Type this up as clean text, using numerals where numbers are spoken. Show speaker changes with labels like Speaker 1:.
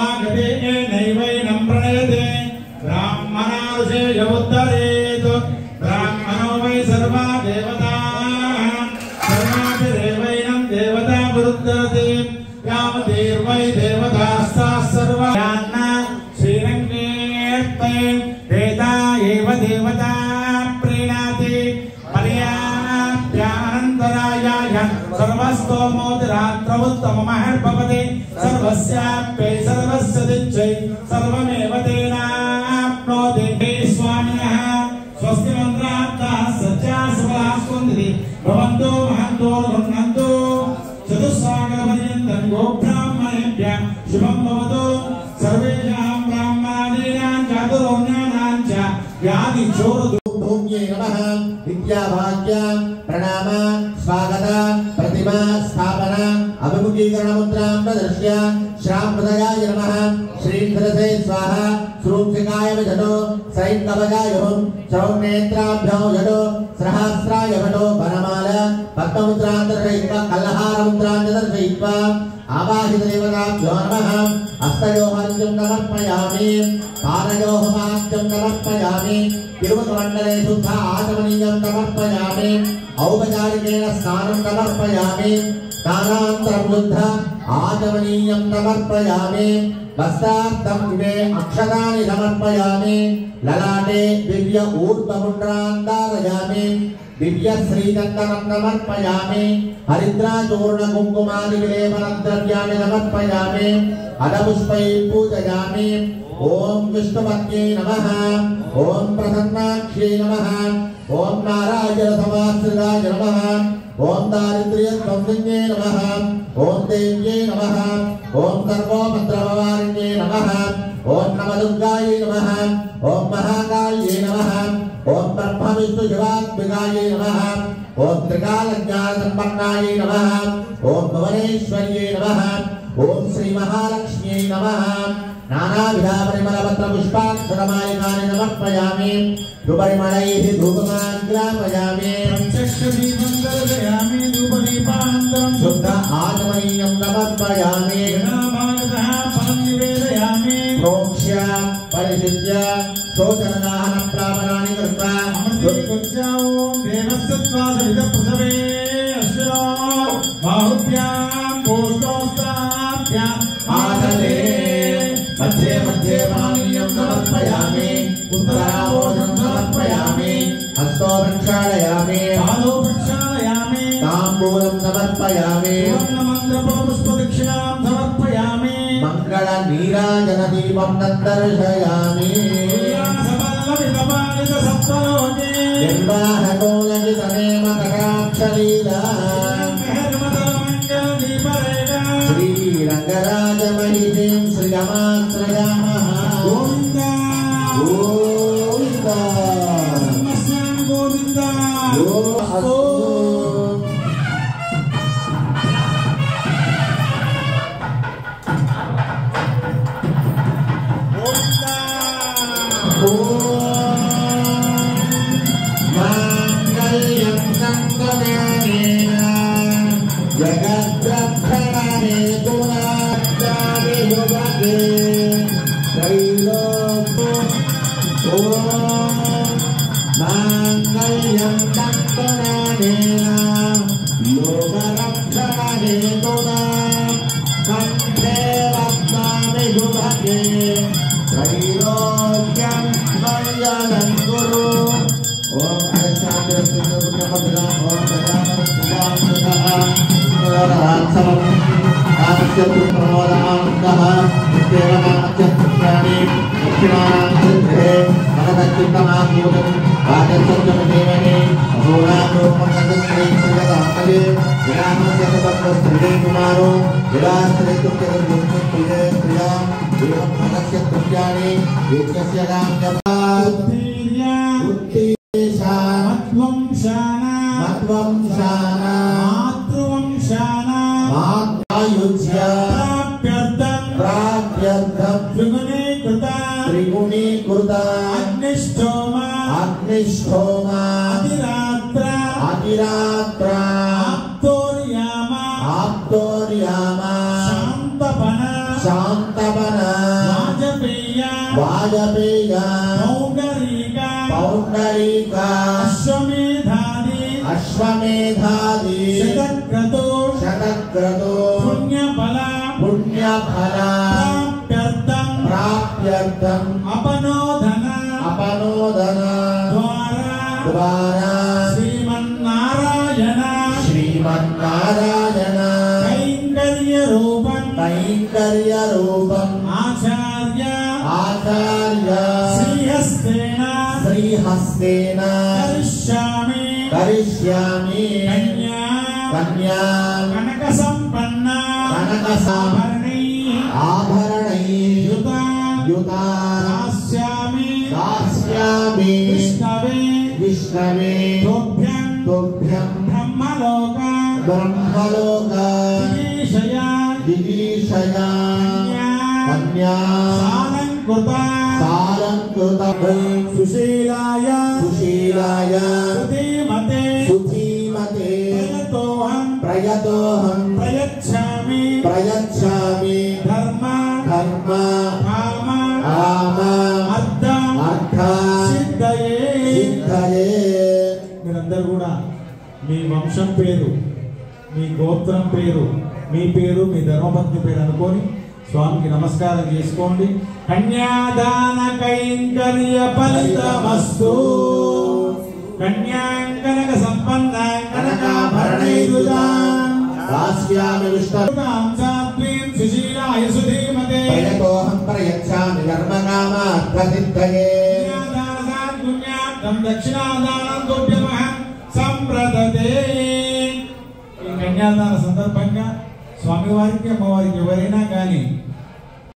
Speaker 1: समागते नैवैनं प्रणयते ब्राह्मणार्षे यमुत्तरेत ब्राह्मणो वै सर्वा देवताः सर्वाभिरेवैनं देवता वरुद्धते यावदेवै देवतास्ताः सर्वा श्रीरङ्गेऽर्पे वेदा एव देवता प्रीणाति पर्याप्यानन्तरायाय सर्वस्तोमोदरात्रमुत्तममहर्भवति सर्वस्याप्यै सर्वस्य दिच्छै सर्वमेव तेनाप्नोति हे स्वामिनः स्वस्ति मन्त्रार्थः सत्यासुभाः स्कन्दिति भवन्तो महन्तो गृह्णन्तु चतुस्सागरपर्यन्तं गोब्राह्मणेभ्यः शुभं भवतु सर्वेषां ब्राह्मणादीनां चातुर्वर्ण्यानां च व्याधिचोरभूम्यै नमः विद्याभाग्य प्रणाम स्वागत प्रतिमा स्थापना अभिमुखीकरणमुद्रां प्रदर्श्य श्रामहृदयाय नमः श्रीधरसे स्वाहा श्रूंसिकाय विजनो सैन्कवचाय हुं श्रौनेत्राभ्यो जनो सहस्राय भटो वनमाल पद्ममुद्रां दर्शयित्वा कल्लहारमुद्रां दर्शयित्वा आवाहित देवताभ्यो नमः हस्तयोः अर्घ्यं समर्पयामि पादयोः पाद्यं समर्पयामि तिरुमुखमण्डले शुद्ध आचमनीयं समर्पयामि औपचारिकेण स्नानं समर्पयामि स्नानान्तरं शुद्ध आचमनीयं समर्पयामि वस्त्रार्थं इमे अक्षतानि समर्पयामि ललाटे दिव्य ऊर्ध्वमुद्रां धारयामि दिव्य श्रीचन्दनं समर्पयामि हरिद्राचूर्ण कुङ्कुमादि विलेपनद्रव्याणि समर्पयामि अदपुष्पैः पूजयामि ओम विष्णुपत्न्यै नमः ओम प्रसन्नाक्ष्यै नमः ओम नारायण समाश्रिताय नमः ओम दारिद्र्यध्वंसिन्यै नमः ओम देव्यै नमः ओम सर्वोपद्रववारिण्यै नमः ओम नवदुर्गायै नमः ओम महाकाल्यै नमः ओम ब्रह्मविष्णुशिवात्मिकायै नमः ओम त्रिकालज्ञानसम्पन्नायै नमः ओम भुवनेश्वर्यै नमः ओम श्रीमहालक्ष्म्यै नमः नानाविध परिमलपत्र पुष्पाक्षरमालिकानि समर्पयामि धूपरिमलैः धूपमान् ग्रापयामि पंचक्षदीपं दर्शयामि धूपदीपानन्तरं शुद्ध आचमनीयं समर्पयामि गणाभागतः फलं निवेदयामि प्रोक्ष्य परिषिद्य शोचनदाहनप्रापणानि कृत्वा अमृतस्य ॐ देवस्तत्वासविदप्रसवे अश्वो बाहुभ्यां गोष्ठोस्त्राभ्याम् आदले मध्ये मध्ये पानीयं समर्पयामि उत्तराभोजनं समर्पयामि हस्तो प्रक्षालयामि पादौ प्रक्षालयामि ताम्बूलं समर्पयामि सुवर्णमन्त्रपुष्पदक्षिणां समर्पयामि मङ्गलनीराजनदीपं तद्दर्शयामि निर्वाहकोलगितनेमकटाक्षलीला श्रीरङ्गराजमहिषीं श्रियमाश्रयामः गोविन्दा गोविन्दा गोविन्दा गोविन्दा माङ्गल्यं सङ्गमेन जगद्रक्षणे गुणाच्चाभिभुवते त्रैलोक्यो ॐ माङ्गल्यं सङ्गमेन लोकरक्षणे गुणा कण्ठे रत्नाभिभुवते त्रैलोक्यं मङ्गलं कुरु ॐ अरशान्द्रस्य ॐ प्रमोदानन्दः देवनामच्चत्राणि दक्षिणानान्तरे मनदच्युतमाभूतं वाचस्सत्यमदेवने अहोरात्रोपमन्दश्रीश्रीगदान्तरे विरामस्य तत्त्वस्त्रिणे कुमारो विरास्त्रितुक्यदुर्गुप्तप्रिये प्रिया एवं मनस्य तुल्याणि एकस्य त्रिगुणीकृता अग्निष्ठोमा अतिरात्रा आप्तोर्यामा శాంతవన వాజపేయ పౌండరీక అశ్వమేధాది శతక్రతో పుణ్యఫల ప్రాప్త్యర్థం అపనోదన ద్వారా శ్రీమన్నారాయణ కైంకర్య రూపం ఆచార్య శ్రీహస్తేన కరిష్యామి కన్యా కనక సంపన్న ఆభరణైః దాస్యామి విష్ణవే తుభ్యం బ్రహ్మలోక దిగీషయా కన్యా సాలంకృత సుశీలాయ సుధీమతే ప్రయతోహం ప్రయచ్ఛామి ధర్మ కామ అర్థ సిద్ధయే. మీరందరూ కూడా మీ వంశం పేరు, మీ గోత్రం పేరు, మీ పేరు, మీ ధర్మపత్ని పేరు అనుకొని స్వామికి నమస్కారం చేసుకోండి. కన్యాదాన కైంకర్య ఫలితమస్తు. కన్యాంకనక సంపన్నాంకనకాభరణైర్యుతాం దాస్యామి విష్ణుతాం సాత్వీం సుశీలాయ సుధీమతే ప్రయతోహం ప్రయచ్ఛామి ధర్మకామార్థసిద్ధయే. కన్యాదాన పుణ్యార్థం దక్షిణాదానం తుభ్యమహం సంప్రదతే. ఈ కన్యాదాన సందర్భంగా స్వామివారికి అమ్మవారికి ఎవరైనా కానీ